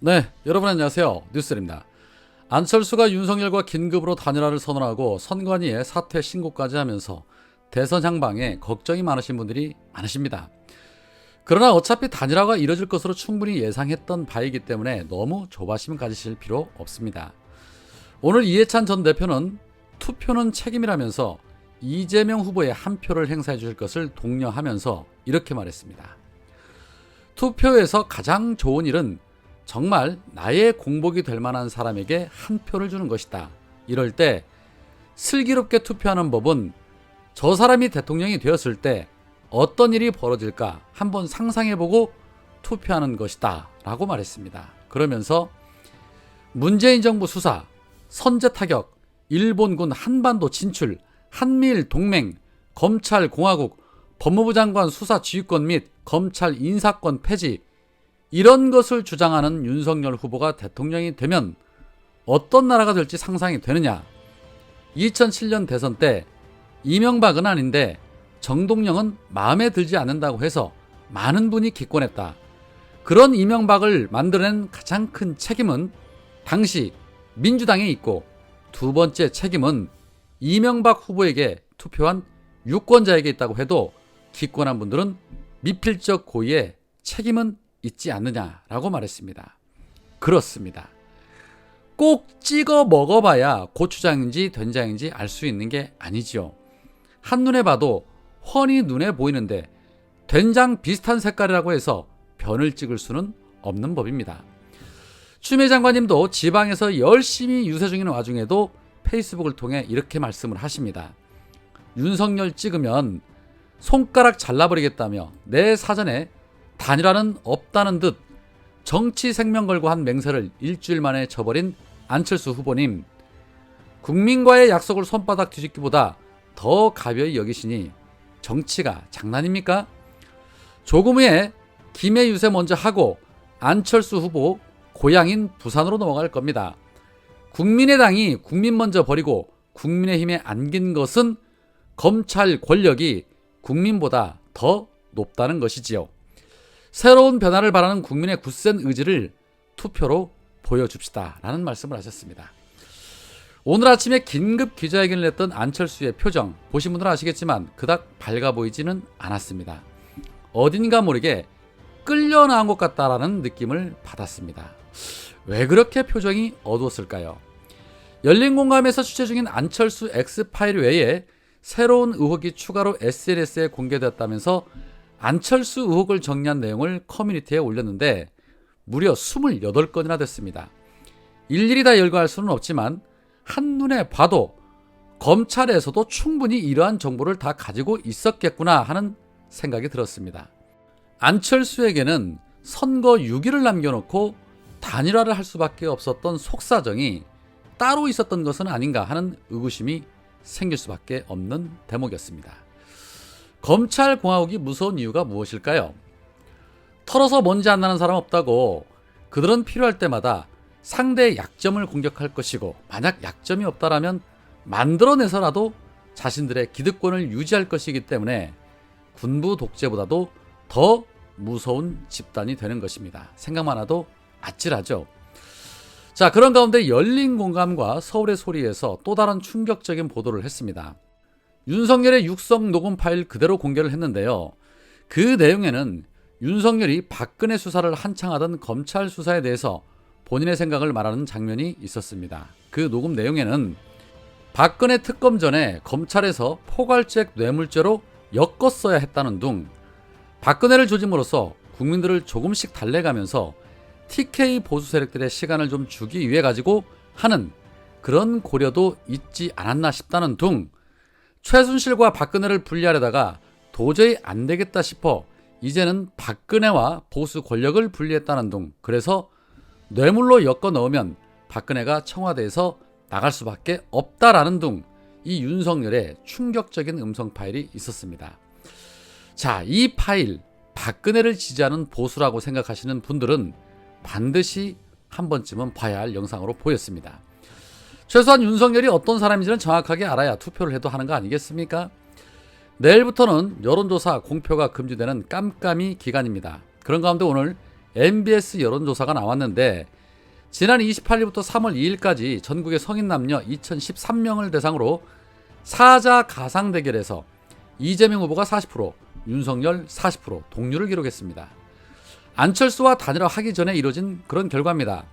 네, 여러분 안녕하세요. 뉴스입니다. 안철수가 윤석열과 긴급으로 단일화를 선언하고 선관위에 사퇴 신고까지 하면서 대선 향방에 걱정이 많으신 분들이 많으십니다. 그러나 어차피 단일화가 이뤄질 것으로 충분히 예상했던 바이기 때문에 너무 조바심 가지실 필요 없습니다. 오늘 이해찬 전 대표는 투표는 책임이라면서 이재명 후보의 한 표를 행사해 주실 것을 독려하면서 이렇게 말했습니다. 투표에서 가장 좋은 일은 정말 나의 공복이 될 만한 사람에게 한 표를 주는 것이다. 이럴 때 슬기롭게 투표하는 법은 저 사람이 대통령이 되었을 때 어떤 일이 벌어질까 한번 상상해보고 투표하는 것이다 라고 말했습니다. 그러면서 문재인 정부 수사, 선제 타격, 일본군 한반도 진출, 한미일 동맹, 검찰 공화국, 법무부 장관 수사 지휘권 및 검찰 인사권 폐지, 이런 것을 주장하는 윤석열 후보가 대통령이 되면 어떤 나라가 될지 상상이 되느냐. 2007년 대선 때 이명박은 아닌데 정동영은 마음에 들지 않는다고 해서 많은 분이 기권했다. 그런 이명박을 만들어낸 가장 큰 책임은 당시 민주당에 있고, 두 번째 책임은 이명박 후보에게 투표한 유권자에게 있다고 해도 기권한 분들은 미필적 고의에 책임은 있지 않느냐라고 말했습니다. 그렇습니다. 꼭 찍어 먹어봐야 고추장인지 된장인지 알 수 있는 게 아니지요. 한눈에 봐도 훤히 눈에 보이는데 된장 비슷한 색깔이라고 해서 변을 찍을 수는 없는 법입니다. 추미애 장관님도 지방에서 열심히 유세 중인 와중에도 페이스북을 통해 이렇게 말씀을 하십니다. 윤석열 찍으면 손가락 잘라버리겠다며 내 사전에 단일화는 없다는 듯 정치 생명 걸고 한 맹세를 일주일 만에 저버린 안철수 후보님, 국민과의 약속을 손바닥 뒤집기보다 더 가벼이 여기시니 정치가 장난입니까? 조금 후에 김해 유세 먼저 하고 안철수 후보 고향인 부산으로 넘어갈 겁니다. 국민의당이 국민 먼저 버리고 국민의힘에 안긴 것은 검찰 권력이 국민보다 더 높다는 것이지요. 새로운 변화를 바라는 국민의 굳센 의지를 투표로 보여줍시다 라는 말씀을 하셨습니다. 오늘 아침에 긴급 기자회견을 했던 안철수의 표정 보신 분들은 아시겠지만 그닥 밝아 보이지는 않았습니다. 어딘가 모르게 끌려 나온 것 같다라는 느낌을 받았습니다. 왜 그렇게 표정이 어두웠을까요? 열린공감에서 취재 중인 안철수 X파일 외에 새로운 의혹이 추가로 SNS에 공개되었다면서 안철수 의혹을 정리한 내용을 커뮤니티에 올렸는데 무려 28건이나 됐습니다. 일일이 다 열거할 수는 없지만 한눈에 봐도 검찰에서도 충분히 이러한 정보를 다 가지고 있었겠구나 하는 생각이 들었습니다. 안철수에게는 선거 6일을 남겨놓고 단일화를 할 수밖에 없었던 속사정이 따로 있었던 것은 아닌가 하는 의구심이 생길 수밖에 없는 대목이었습니다. 검찰 공화국이 무서운 이유가 무엇일까요? 털어서 먼지 안 나는 사람 없다고 그들은 필요할 때마다 상대의 약점을 공격할 것이고, 만약 약점이 없다라면 만들어내서라도 자신들의 기득권을 유지할 것이기 때문에 군부 독재보다도 더 무서운 집단이 되는 것입니다. 생각만 해도 아찔하죠. 자, 그런 가운데 열린공감과 서울의 소리에서 또 다른 충격적인 보도를 했습니다. 윤석열의 육성 녹음 파일 그대로 공개를 했는데요. 그 내용에는 윤석열이 박근혜 수사를 한창 하던 검찰 수사에 대해서 본인의 생각을 말하는 장면이 있었습니다. 그 녹음 내용에는 박근혜 특검 전에 검찰에서 포괄적 뇌물죄로 엮었어야 했다는 둥, 박근혜를 조짐으로써 국민들을 조금씩 달래가면서 TK 보수 세력들의 시간을 좀 주기 위해 가지고 하는 그런 고려도 있지 않았나 싶다는 둥, 최순실과 박근혜를 분리하려다가 도저히 안 되겠다 싶어 이제는 박근혜와 보수 권력을 분리했다는 둥, 그래서 뇌물로 엮어 넣으면 박근혜가 청와대에서 나갈 수밖에 없다라는 둥, 이 윤석열의 충격적인 음성 파일이 있었습니다. 자, 이 파일 박근혜를 지지하는 보수라고 생각하시는 분들은 반드시 한 번쯤은 봐야 할 영상으로 보였습니다. 최소한 윤석열이 어떤 사람인지는 정확하게 알아야 투표를 해도 하는 거 아니겠습니까? 내일부터는 여론조사 공표가 금지되는 깜깜이 기간입니다. 그런 가운데 오늘 MBS 여론조사가 나왔는데 지난 28일부터 3월 2일까지 전국의 성인 남녀 2013명을 대상으로 사자 가상 대결에서 이재명 후보가 40%, 윤석열 40% 동률을 기록했습니다. 안철수와 단일화 하기 전에 이뤄진 그런 결과입니다.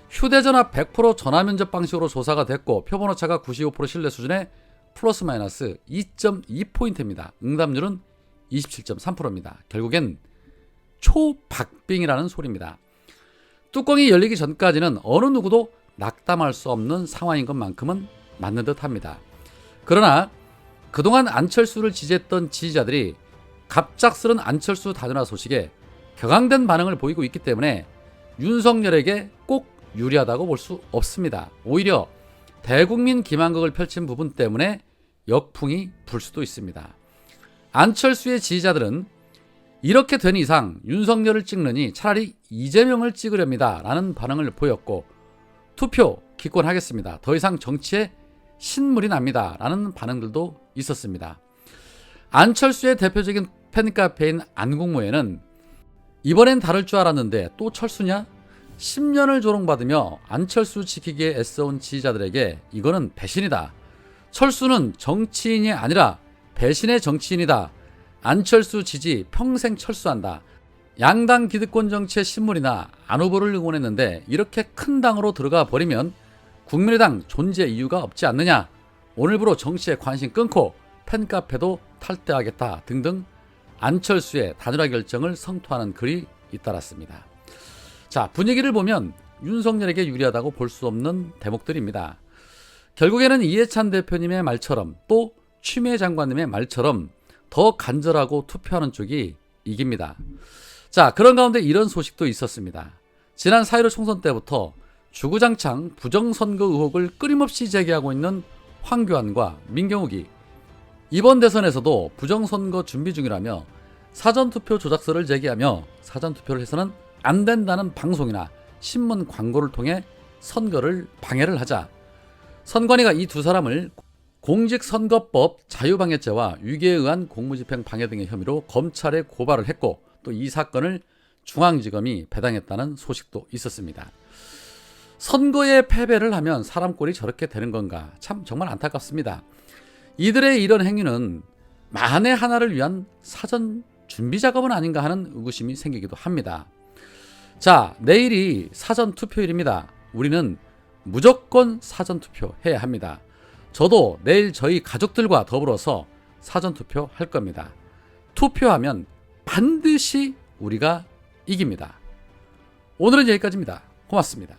휴대전화 100% 전화 면접 방식으로 조사가 됐고 표본 오차가 95% 신뢰 수준의 플러스 마이너스 2.2포인트입니다. 응답률은 27.3%입니다. 결국엔 초박빙이라는 소리입니다. 뚜껑이 열리기 전까지는 어느 누구도 낙담할 수 없는 상황인 것만큼은 맞는 듯합니다. 그러나 그동안 안철수를 지지했던 지지자들이 갑작스런 안철수 단일화 소식에 격앙된 반응을 보이고 있기 때문에 윤석열에게 꼭 유리하다고 볼 수 없습니다. 오히려 대국민 기만극을 펼친 부분 때문에 역풍이 불 수도 있습니다. 안철수의 지지자들은 이렇게 된 이상 윤석열을 찍느니 차라리 이재명을 찍으렵니다 라는 반응을 보였고 투표 기권하겠습니다. 더 이상 정치에 신물이 납니다 라는 반응들도 있었습니다. 안철수의 대표적인 팬카페인 안국모에는 이번엔 다를 줄 알았는데 또 철수냐? 10년을 조롱받으며 안철수 지키기에 애써온 지지자들에게 이거는 배신이다. 철수는 정치인이 아니라 배신의 정치인이다. 안철수 지지 평생 철수한다. 양당 기득권 정치의 신물이나 안 후보를 응원했는데 이렇게 큰 당으로 들어가 버리면 국민의당 존재 이유가 없지 않느냐. 오늘부로 정치에 관심 끊고 팬카페도 탈퇴하겠다 등등 안철수의 단일화 결정을 성토하는 글이 잇따랐습니다. 자, 분위기를 보면 윤석열에게 유리하다고 볼 수 없는 대목들입니다. 결국에는 이해찬 대표님의 말처럼 또 추미애 장관님의 말처럼 더 간절하고 투표하는 쪽이 이깁니다. 자, 그런 가운데 이런 소식도 있었습니다. 지난 4.15 총선 때부터 주구장창 부정선거 의혹을 끊임없이 제기하고 있는 황교안과 민경욱이 이번 대선에서도 부정선거 준비 중이라며 사전투표 조작설을 제기하며 사전투표를 해서는 안 된다는 방송이나 신문 광고를 통해 선거를 방해를 하자 선관위가 이 두 사람을 공직선거법 자유방해죄와 위계에 의한 공무집행 방해 등의 혐의로 검찰에 고발을 했고 또 이 사건을 중앙지검이 배당했다는 소식도 있었습니다. 선거에 패배를 하면 사람 꼴이 저렇게 되는 건가 참 정말 안타깝습니다. 이들의 이런 행위는 만에 하나를 위한 사전 준비 작업은 아닌가 하는 의구심이 생기기도 합니다. 자, 내일이 사전 투표일입니다. 우리는 무조건 사전 투표해야 합니다. 저도 내일 저희 가족들과 더불어서 사전 투표할 겁니다. 투표하면 반드시 우리가 이깁니다. 오늘은 여기까지입니다. 고맙습니다.